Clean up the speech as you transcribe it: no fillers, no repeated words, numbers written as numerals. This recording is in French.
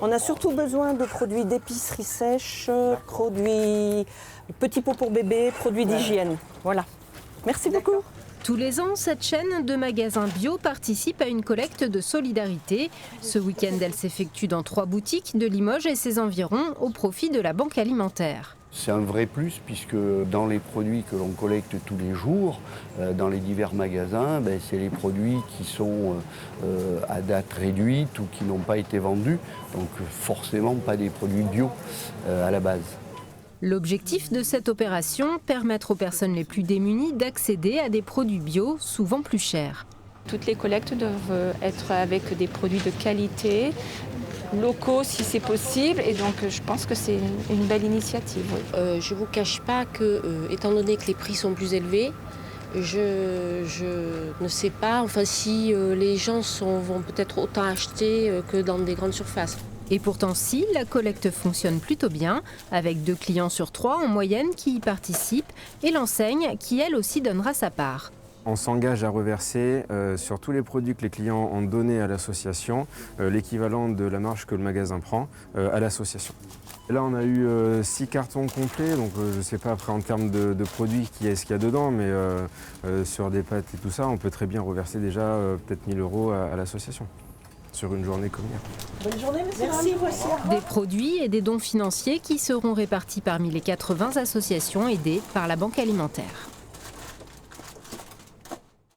On a surtout besoin de produits d'épicerie sèche, produits petits pots pour bébé, produits d'hygiène. Voilà. Merci beaucoup. Tous les ans, cette chaîne de magasins bio participe à une collecte de solidarité. Ce week-end, elle s'effectue dans 3 boutiques de Limoges et ses environs au profit de la Banque alimentaire. C'est un vrai plus puisque dans les produits que l'on collecte tous les jours, dans les divers magasins, c'est les produits qui sont à date réduite ou qui n'ont pas été vendus. Donc forcément pas des produits bio à la base. L'objectif de cette opération, permettre aux personnes les plus démunies d'accéder à des produits bio, souvent plus chers. Toutes les collectes doivent être avec des produits de qualité, locaux si c'est possible, et donc je pense que c'est une belle initiative. Je ne vous cache pas que, étant donné que les prix sont plus élevés, je ne sais pas si les gens vont peut-être autant acheter que dans des grandes surfaces. Et pourtant si, la collecte fonctionne plutôt bien, avec 2 clients sur 3 en moyenne qui y participent, et l'enseigne qui elle aussi donnera sa part. On s'engage à reverser sur tous les produits que les clients ont donnés à l'association, l'équivalent de la marge que le magasin prend à l'association. Là on a eu 6 cartons complets, donc je ne sais pas après en termes de produits ce qu'il y a dedans, mais sur des pâtes et tout ça, on peut très bien reverser déjà peut-être 1 000 € à l'association. Sur une journée comme hier. Bonne journée, merci. Des produits et des dons financiers qui seront répartis parmi les 80 associations aidées par la Banque alimentaire.